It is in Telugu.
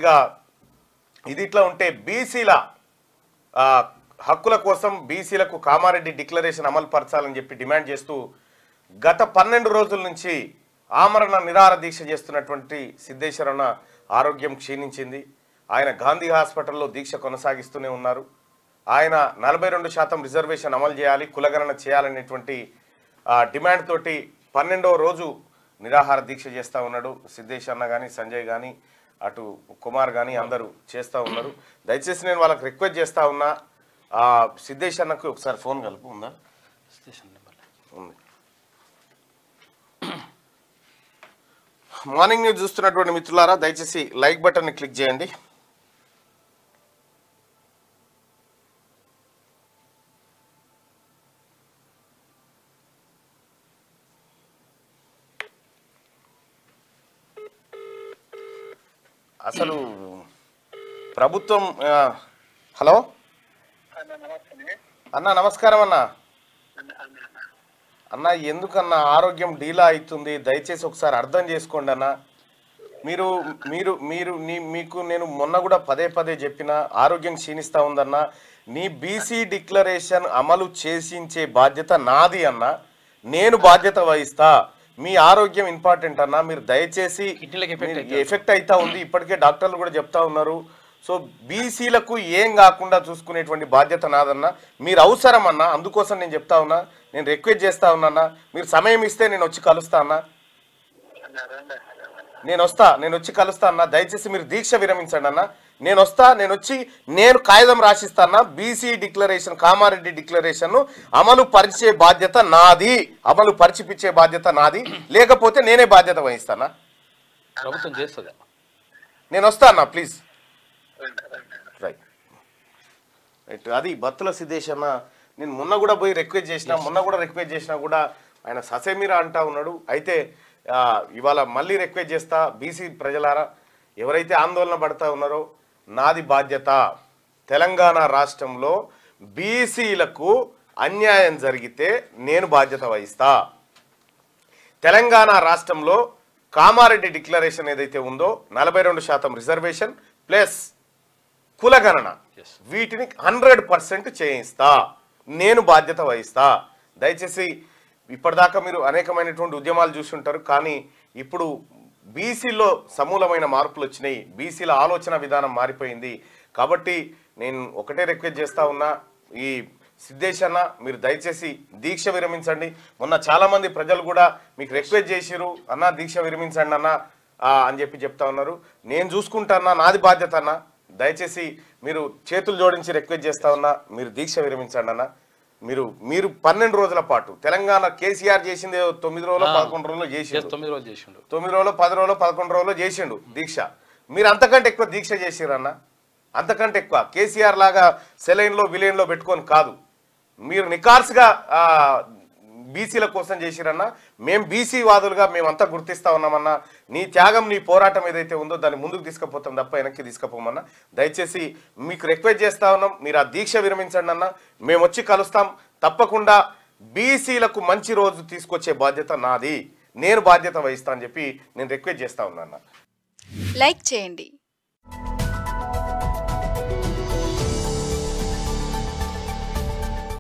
ఇక ఇది ఇట్లా ఉంటే బీసీల హక్కుల కోసం బీసీలకు కామారెడ్డి డిక్లరేషన్ అమలు పరచాలని చెప్పి డిమాండ్ చేస్తూ గత 12 రోజుల నుంచి ఆమరణ నిరాహార దీక్ష చేస్తున్నటువంటి సిద్ధేశ్వరన్న ఆరోగ్యం క్షీణించింది. ఆయన గాంధీ హాస్పిటల్లో దీక్ష కొనసాగిస్తూనే ఉన్నారు. ఆయన 42% రిజర్వేషన్ అమలు చేయాలి, కులగణన చేయాలనేటువంటి డిమాండ్ తోటి 12వ రోజు నిరాహార దీక్ష చేస్తూ ఉన్నాడు. సిద్ధేశ్ అన్న కానీ, సంజయ్ కానీ, అటు కుమార్ కానీ అందరూ చేస్తూ ఉన్నారు. దయచేసి నేను వాళ్ళకి రిక్వెస్ట్ చేస్తూ ఉన్నా, సిద్ధేశ్ అన్నకు ఒకసారి ఫోన్ కలుపు. ఉందా? ఉంది. మార్నింగ్ న్యూస్ చూస్తున్నటువంటి మిత్రులారా, దయచేసి లైక్ బటన్ని క్లిక్ చేయండి. అసలు ప్రభుత్వం హలో అన్న, నమస్కారం అన్న. అన్న, ఎందుకన్నా ఆరోగ్యం డీలా అవుతుంది? దయచేసి ఒకసారి అర్థం చేసుకోండి అన్న. మీరు మీరు మీరు మీకు నేను మొన్న కూడా పదే చెప్పిన, ఆరోగ్యం క్షీణిస్తూ ఉందన్న. నీ బీసీ డిక్లరేషన్ అమలు చేసించే బాధ్యత నాది అన్న, నేను బాధ్యత వహిస్తా. మీ ఆరోగ్యం ఇంపార్టెంట్ అన్న. మీరు దయచేసి ఎఫెక్ట్ అవుతా ఉంది, ఇప్పటికే డాక్టర్లు కూడా చెప్తా ఉన్నారు. సో బీసీలకు ఏం కాకుండా చూసుకునేటువంటి బాధ్యత నాదన్న. మీరు అవసరం అన్న, అందుకోసం నేను చెప్తా ఉన్నా, నేను రిక్వెస్ట్ చేస్తా ఉన్నా. మీరు సమయం ఇస్తే నేను వచ్చి కలుస్తా అన్న. నేను వచ్చి కలుస్తా అన్న. దయచేసి మీరు దీక్ష విరమించండి అన్న. నేను వస్తా, నేను కాగితం రాసిస్తా అన్న. బీసీ డిక్లరేషన్, కామారెడ్డి డిక్లరేషన్ అమలు పరిచే బాధ్యత నాది, అమలు పరిచిపించే బాధ్యత నాది. లేకపోతే నేనే బాధ్యత వహిస్తానా? ప్రభుత్వం చేస్తుంది. నేను వస్తా అన్న, ప్లీజ్. రైట్. అది బత్తుల సిద్ధేశ్ అన్న. నేను మొన్న కూడా పోయి రిక్వెస్ట్ చేసినా కూడా ఆయన ససేమిరా అంటా ఉన్నాడు. అయితే ఇవాళ మళ్ళీ రిక్వెస్ట్ చేస్తా, బీసీ ప్రజలారా, ఎవరైతే ఆందోళన పడతా ఉన్నారో, నాది బాధ్యత. తెలంగాణ రాష్ట్రంలో బీసీలకు అన్యాయం జరిగితే నేను బాధ్యత వహిస్తా. తెలంగాణ రాష్ట్రంలో కామారెడ్డి డిక్లరేషన్ ఏదైతే ఉందో 42% రిజర్వేషన్ ప్లస్ కులగణన, వీటిని 100% చేయిస్తా, నేను బాధ్యత వహిస్తా. దయచేసి ఇప్పటిదాకా మీరు అనేకమైనటువంటి ఉద్యమాలు చూస్తుంటారు, కానీ ఇప్పుడు బీసీలో సమూలమైన మార్పులు వచ్చినాయి. బీసీల ఆలోచన విధానం మారిపోయింది. కాబట్టి నేను ఒకటే రిక్వెస్ట్ చేస్తా ఉన్నా, ఈ సిద్ధేశ్ అన్న, మీరు దయచేసి దీక్ష విరమించండి. మొన్న చాలామంది ప్రజలు కూడా మీకు రిక్వెస్ట్ చేసిరు, అన్న దీక్ష విరమించండి అన్న అని చెప్తా ఉన్నారు. నేను చూసుకుంటా అన్న, నాది బాధ్యత అన్న. దయచేసి మీరు చేతులు జోడించి రిక్వెస్ట్ చేస్తా ఉన్నా, మీరు దీక్ష విరమించండి అన్న. మీరు 12 రోజుల పాటు తెలంగాణ కేసీఆర్ చేసింది 9 రోజులు 11 రోజులు చేసిండు, 9 రోజులు 10 రోజులు 11 రోజులు చేసిండు దీక్ష. మీరు అంతకంటే ఎక్కువ దీక్ష చేసిరన్న, అంతకంటే ఎక్కువ. కేసీఆర్ లాగా సెలైన్లో విలైన్లో పెట్టుకొని కాదు, మీరు నికార్స్గా బీసీల కోసం చేసిరన్నా. మేము బీసీ వాదులుగా మేమంతా గుర్తిస్తా ఉన్నామన్నా. నీ త్యాగం, నీ పోరాటం ఏదైతే ఉందో దాన్ని ముందుకు తీసుకుపోతాం తప్ప వెనక్కి తీసుకుపోమన్నా. దయచేసి మీకు రిక్వెస్ట్ చేస్తా ఉన్నాం, మీరు ఆ దీక్ష విరమించండి అన్న. మేము వచ్చి కలుస్తాం తప్పకుండా. బీసీలకు మంచి రోజు తీసుకొచ్చే బాధ్యత నాది, నేను బాధ్యత వహిస్తా అని చెప్పి నేను రిక్వెస్ట్ చేస్తా ఉన్నా. లైక్ చేయండి.